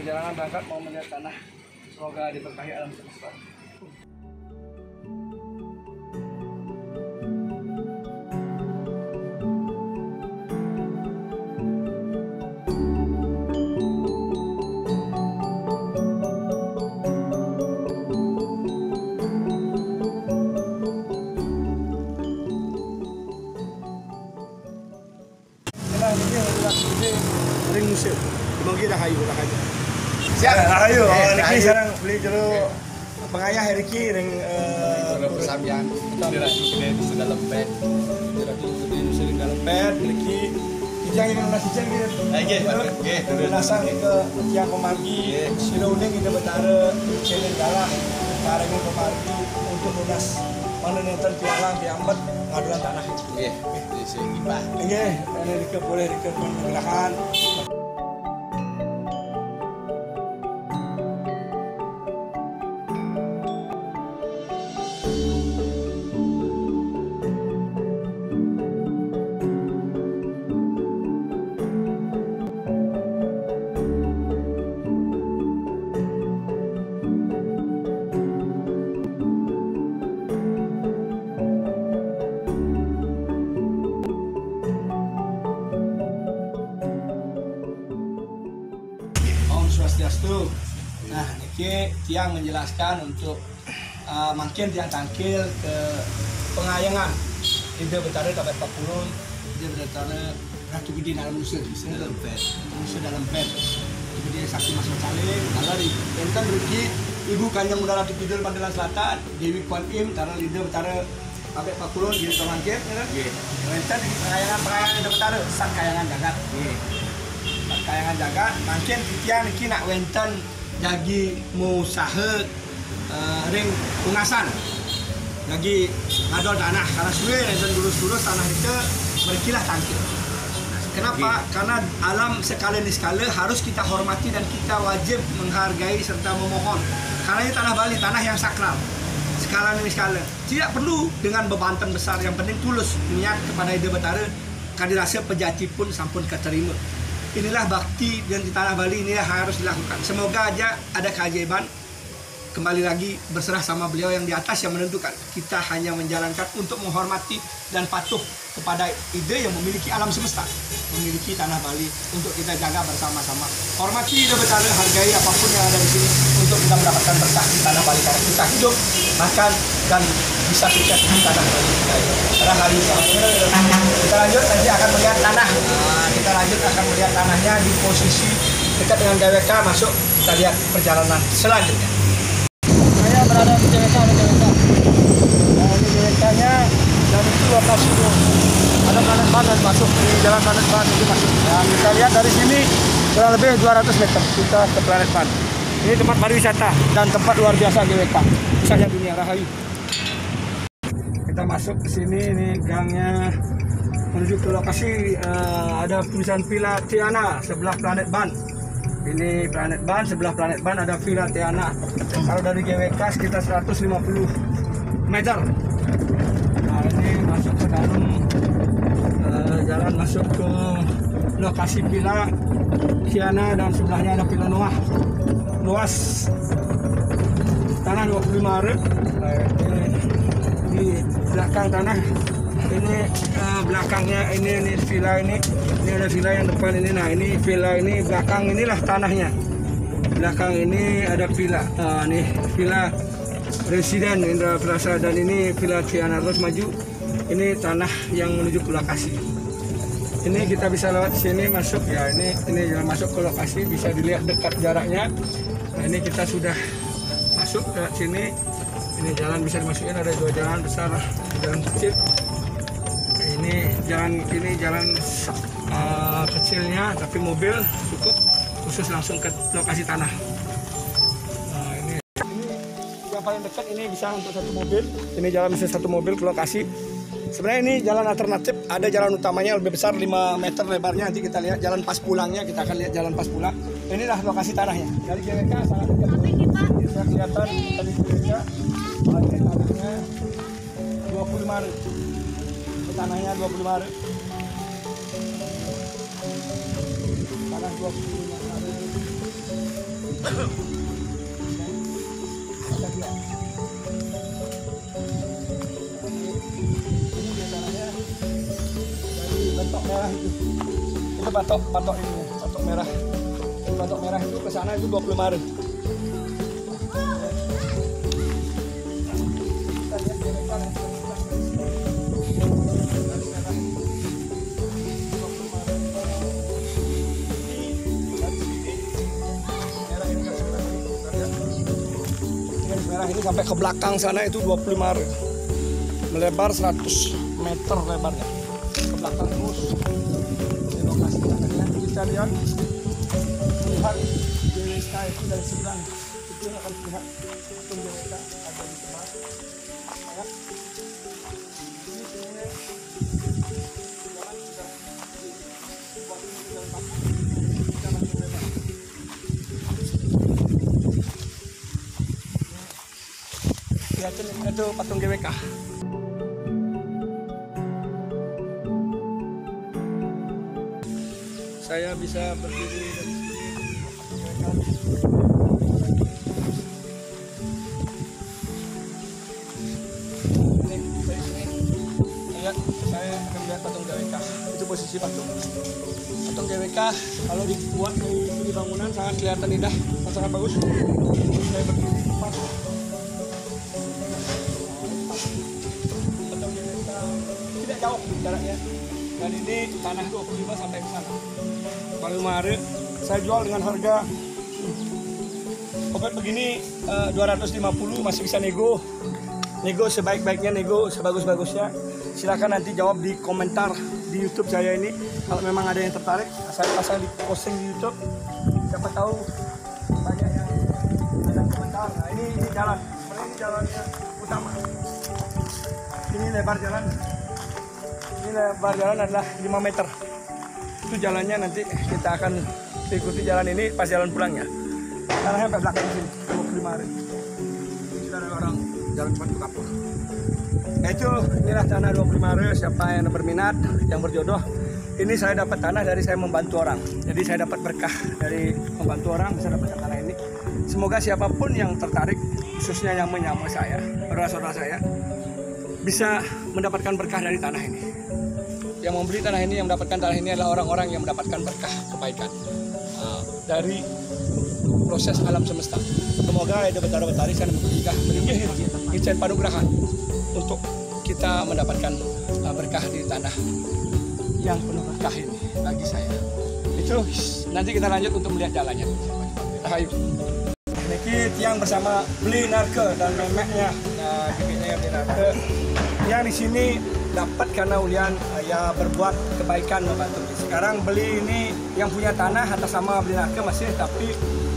perjalanan berangkat mau melihat tanah. Semoga diberkahi alam semesta. Ring musim, mungkin dah hayu. Siap, ayo. Niki sekarang beli dulu pengayah Riki ring Sambian. Kita sudah lempet. sudah lempet, Riki kijang yang nasi kijang gitu. Nggih, nasang ke tiang pemargi, sudah uning kita betara channel galak, kareng pemargi untuk lunas mana nonton tialang diambat ngadulan tanah. Nggih, di sini Pak. Nggih, ini Riki boleh Riki menggerakkan. Swastiastu. Nah, ini tiang menjelaskan untuk makin tiang tangkil ke pengayangan ide betara dapat 40 ide betara Ratu Gede dalam musuh dalam pet kemudian saksi masuk caling kalau di tentang Riki Ibu Kanjeng Muda Ratu Kidul Pandalan Selatan Dewi Kuan Im taruh ide betara Abek 40 di Tomangkir renten di pengayangan ide betara sak kayangan jagat kayangan jagat makin tiang niki nak wenten jagi musahe ring pungasan lagi ngadol tanah karena suwe dan lurus-lurus tanah itu berkilah tangkil. Kenapa? Karena alam sekali di skala harus kita hormati dan kita wajib menghargai serta memohon. Karena ini tanah Bali, tanah yang sakral. Skala ini skala. Tidak perlu dengan bebantan besar, yang penting tulus niat kepada ide betara kadirasa pejati pun sampun keterima. Inilah bakti dan di tanah Bali ini harus dilakukan. Semoga aja ada keajaiban. Kembali lagi berserah sama beliau yang di atas yang menentukan. Kita hanya menjalankan untuk menghormati dan patuh kepada ide yang memiliki alam semesta, memiliki tanah Bali untuk kita jaga bersama-sama. Hormati ide betara, hargai apapun yang ada di sini untuk kita mendapatkan berkah di tanah Bali karena kita hidup, makan dan bisa sukses di tanah Bali. Kita lanjut nanti akan melihat tanah. Kita lanjut akan melihat tanahnya di posisi dekat dengan GWK masuk. Kita lihat perjalanan selanjutnya. Saya berada di GWK. Nah, ini GWK-nya dan itu lokasi itu ada Planet Ban dan masuk di jalan Planet Ban itu masuk. Nah, kita lihat dari sini kurang lebih 200 meter kita ke Planet Ban. Ini tempat pariwisata dan tempat luar biasa GWK. Pusatnya dunia Rahayu. Kita masuk ke sini, ini gangnya menuju ke lokasi ada tulisan Villa Tiana sebelah Planet Ban. Ini Planet Ban, sebelah Planet Ban ada Villa Tiana. Kalau dari GWK sekitar 150 meter. Nah, ini masuk ke dalam jalan masuk ke lokasi Villa Tiana dan sebelahnya ada Villa Noah. Luas tanah 25 are. Di belakang tanah ini belakangnya ini villa ini ada villa yang depan ini. Nah, ini villa ini belakang inilah tanahnya. Belakang ini ada villa. Nih villa Residen Indra Prasa dan ini Villa Tiana. Terus maju ini tanah yang menuju ke lokasi. Ini kita bisa lewat sini masuk ya. Ini jalan masuk ke lokasi, bisa dilihat dekat jaraknya. Nah, ini kita sudah masuk ke sini. Ini jalan bisa dimasukin, ada dua jalan besar, jalan kecil. Ini jalan kecilnya, tapi mobil cukup khusus langsung ke lokasi tanah. Nah, ini yang paling dekat ini bisa untuk satu mobil. Ini jalan bisa satu mobil ke lokasi. Sebenarnya ini jalan alternatif, ada jalan utamanya lebih besar 5 meter lebarnya. Nanti kita lihat jalan pas pulangnya, kita akan lihat jalan pas pulang. Inilah lokasi tanahnya. Dari GWK sangat dekat. Bisa kelihatan dari GWK. Tanahnya 25 hari. Tanahnya 25 hari. Tanah 25 hari. Ini biasanya dari batok merah itu batok ini, batok merah. Dari batok merah itu ke sana itu 25 hari. Ini sampai ke belakang sana itu 25 hari. Melebar 100 meter lebarnya ke belakang terus. Ini lokasi tanahnya bisa lihat GWK itu dari seberang itu akan lihat patung GWK ada di sebelah. Ya. Ini sebenarnya jalan sudah dibuat dengan jalan lebar. Lihatin itu patung GWK. Saya bisa berdiri dari sini. Lihat, saya akan melihat patung GWK. Itu posisi patung GWK. Kalau dibuat di bangunan sangat kelihatan indah, sangat bagus. Saya berdiri pas. Patung GWK tidak jauh jaraknya. Dan ini tanah 25 sampai ke sana. Paling Maret saya jual dengan harga pokoknya begini 250, masih bisa nego sebaik-baiknya, nego sebagus-bagusnya. Silakan nanti jawab di komentar di YouTube saya ini. Kalau memang ada yang tertarik, saya pasang di posting di YouTube. Siapa tahu banyak yang ada komentar. Nah ini jalan, sebenarnya ini jalannya utama. Ini lebar jalan. Ini lebar jalan adalah 5 meter. Itu jalannya nanti kita akan ikuti jalan ini pas jalan pulangnya. Tanahnya sampai belakang sini, 25 hari. Ini sudah ada orang jalan cuma ke kapur. Nah itu inilah tanah 25 hari. Siapa yang berminat, yang berjodoh. Ini saya dapat tanah dari saya membantu orang. Jadi saya dapat berkah dari membantu orang, bisa dapat tanah ini. Semoga siapapun yang tertarik, khususnya yang menyamar saya, saudara-saudara saya, bisa mendapatkan berkah dari tanah ini. Yang membeli tanah ini, yang mendapatkan tanah ini adalah orang-orang yang mendapatkan berkah kebaikan dari proses alam semesta. Semoga ada betara-betari saya meninggi izin panugrahan untuk kita mendapatkan berkah di tanah yang penuh berkah ini bagi saya. Itu nanti kita lanjut untuk melihat jalannya. Ayo. Niki tiang bersama beli narke dan memeknya, bibitnya yang beli narke. Yang di sini dapat karena ulian ya berbuat kebaikan membantu. Sekarang beli ini yang punya tanah atas sama beli narke masih, tapi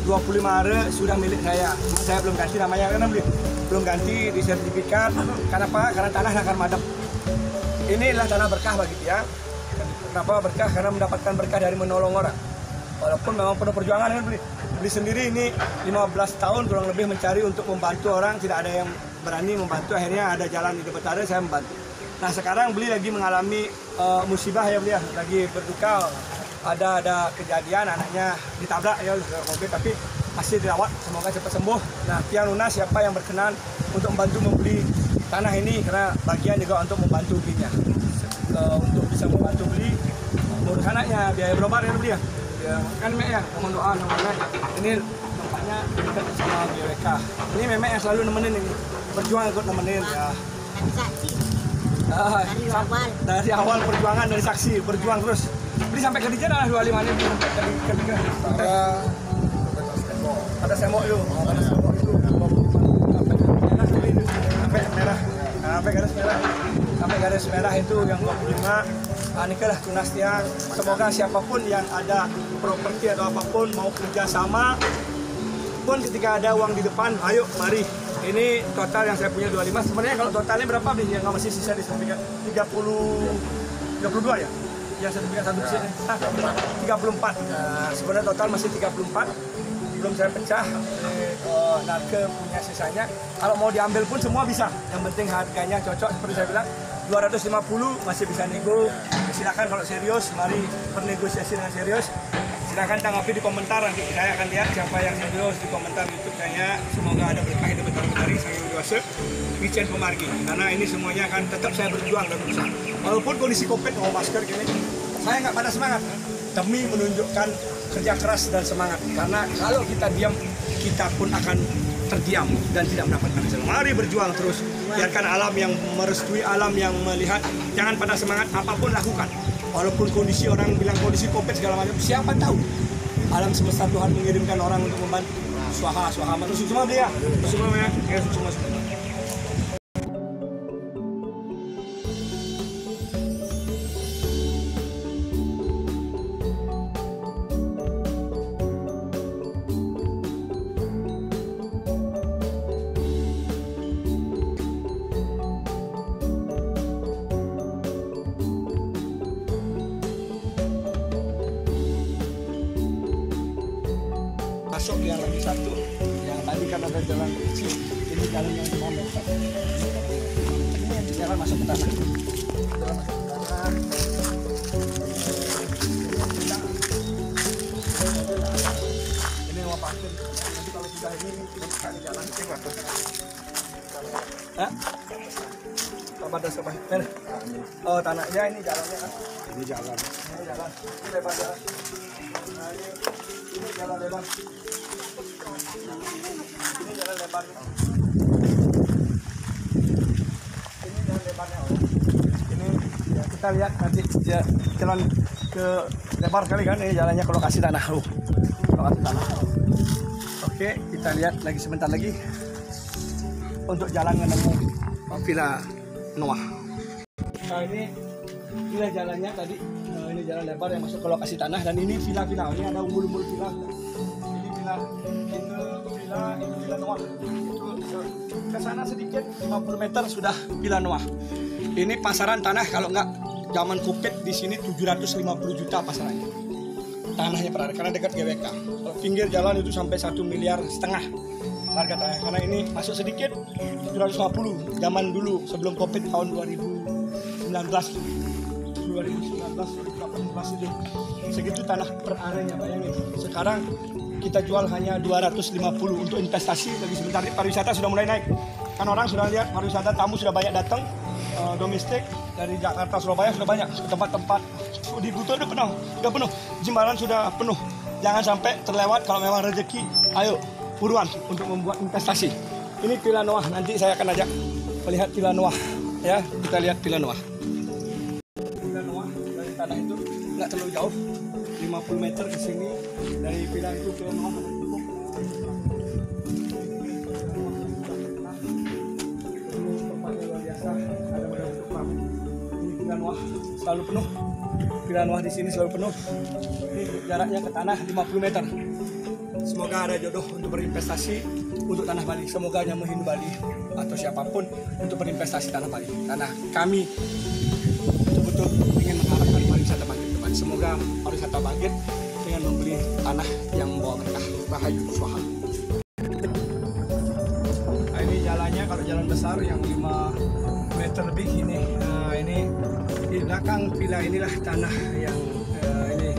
25 hari sudah milik saya. Saya belum ganti namanya karena belum ganti di sertifikat. Kenapa? Karena tanah akan madep. Inilah tanah berkah bagi dia. Kenapa berkah? Karena mendapatkan berkah dari menolong orang. Walaupun memang penuh perjuangan kan beli sendiri ini 15 tahun kurang lebih mencari untuk membantu orang, tidak ada yang berani membantu. Akhirnya ada jalan di Betara, saya membantu. Nah sekarang beli lagi mengalami musibah ya beli ya, lagi berduka. Ada kejadian anaknya ditabrak ya mobil, tapi masih dirawat, semoga cepat sembuh. Nah pian lunas siapa yang berkenan untuk membantu membeli tanah ini, karena bagian juga untuk membantu belinya, untuk bisa membantu beli ngurus anaknya, biaya berobat ya beli ya. Ya kan Mek ya, mohon doa namanya. Ini tempatnya dekat sama GWK. Ini Memek yang selalu nemenin ini, berjuang ikut nemenin ya. Dari awal perjuangan, dari saksi berjuang terus. Beli sampai ke Dijen lah 25 ini dari ketiga. Ada semok yuk, ada semok itu. Sampai merah, sampai garis merah itu yang 25. Ini lah tunas tiang. Semoga siapapun yang ada properti atau apapun mau kerja sama pun ketika ada uang di depan, ayo mari. Ini total yang saya punya 25. Sebenarnya kalau totalnya berapa beli? Yang masih sisa di sertifikat 32 ya? Ya sertifikat satu sini 34. Nah, sebenarnya total masih 34. Belum saya pecah. Narke punya sisanya. Kalau mau diambil pun semua bisa. Yang penting harganya cocok seperti saya bilang. 250 masih bisa nego. Silakan kalau serius, mari bernegosiasi dengan serius. Silahkan tanggapi di komentar, nanti saya akan lihat siapa yang serius di komentar YouTube saya. Semoga ada berkah hidup betari saya dewasa Vincent Pemargi, karena ini semuanya akan tetap saya berjuang dan berusaha. Walaupun kondisi COVID mau masker gini, saya nggak pada semangat demi menunjukkan kerja keras dan semangat. Karena kalau kita diam, kita pun akan terdiam dan tidak mendapatkan hasil. Mari berjuang terus, biarkan alam yang merestui, alam yang melihat. Jangan pada semangat, apapun lakukan. Walaupun kondisi orang bilang kondisi COVID segala macam, siapa tahu alam semesta Tuhan mengirimkan orang untuk membantu. Swaha masuk semua dia, semua ya, semua. Masuk yang lagi satu, yang tadi kan ada jalan kecil, ini jalan yang 5 meter. Ini jalan masuk ke tanah. Jalan masuk ke tanah. Ini rumah parkir. Nanti kalau sudah ini kita di jalan ke waktu. Hah? Pada sebelah. Oh tanahnya ini jalannya kan? Ini jalan. Ini jalan. Ini lebar jalan. Nah, ini jalan lebar. Ini jalan lebar. Ini jalan lebarnya. Ini ya, kita lihat nanti jalan ke lebar sekali kan, ini jalannya ke lokasi tanah. Lokasi tanah. Oke, kita lihat lagi sebentar lagi untuk jalan menuju Villa Noah. Nah ini villa jalannya tadi. Ini jalan lebar yang masuk ke lokasi tanah, dan ini villa-villa. Ini ada umbul-umbul villa. Ini villa, itu villa Noah. Itu ke sana sedikit 50 meter sudah Villa Noah. Ini pasaran tanah kalau nggak zaman Covid di sini 750 juta pasarannya. Tanahnya per hari karena dekat GWK. Kalau pinggir jalan itu sampai 1,5 miliar harga tanah. Karena ini masuk sedikit 750 zaman dulu sebelum Covid tahun 2018 itu segitu tanah per arenya, bayangin. Sekarang kita jual hanya 250 untuk investasi. Lagi sebentar ini pariwisata sudah mulai naik, kan orang sudah lihat pariwisata, tamu sudah banyak datang, domestik dari Jakarta, Surabaya sudah banyak. Tempat-tempat di Buton sudah penuh, Jimbaran sudah penuh. Jangan sampai terlewat. Kalau memang rezeki, ayo buruan untuk membuat investasi. Ini Villa Noah, nanti saya akan ajak melihat Villa Noah ya. Kita lihat Villa Noah. Tanah itu nggak terlalu jauh, 50 meter ke sini dari villa itu ke rumah. Ini tempatnya luar biasa, ada bentuk keramik. Ini Villa Noah selalu penuh. Villa Noah di sini selalu penuh. Ini jaraknya ke tanah 50 meter. Semoga ada jodoh untuk berinvestasi untuk tanah Bali. Semoga Nyamuk Hindu Bali atau siapapun untuk berinvestasi tanah Bali. Karena kami betul-betul ingin mengharapkan pariwisata bangkit kembali. Semoga pariwisata bangkit dengan membeli tanah yang membawa berkah. Rahayu Swaha. Nah, ini jalannya kalau jalan besar yang 5 meter lebih ini. Nah, ini di belakang villa inilah tanah yang ini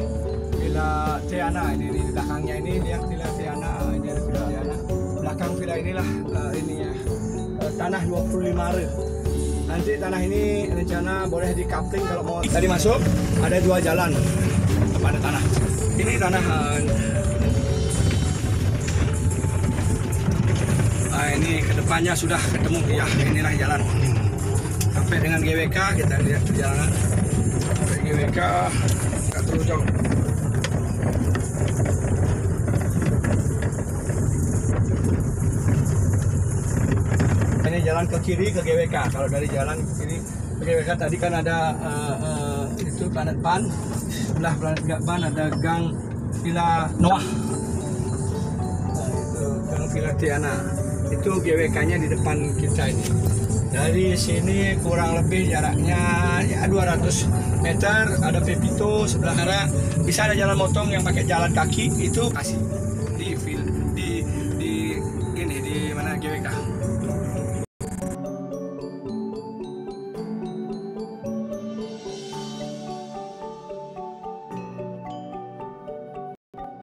Villa Tiana. Ini di belakangnya ini lihat Villa Tiana. Ini ada Villa Tiana. Belakang villa inilah ininya tanah 25 are. Nanti tanah ini rencana boleh di coupling kalau mau. Tadi masuk ada 2 jalan kepada tanah. Ini tanah. Nah, ini kedepannya sudah ketemu ya. Inilah jalan sampai dengan GWK. Kita lihat perjalanan sampai GWK nggak terlalu jauh. Ini jalan ke kiri ke GWK. Kalau dari jalan ke kiri ke GWK tadi kan ada itu Planet Ban. Sebelah Planet Ban ada Gang Villa Noah. Nah, itu Gang Villa Tiana. Itu GWK-nya di depan kita ini. Dari sini kurang lebih jaraknya ya 200 meter. Ada Pepito sebelah sana. Bisa ada jalan motong yang pakai jalan kaki itu kasih di mana GWK.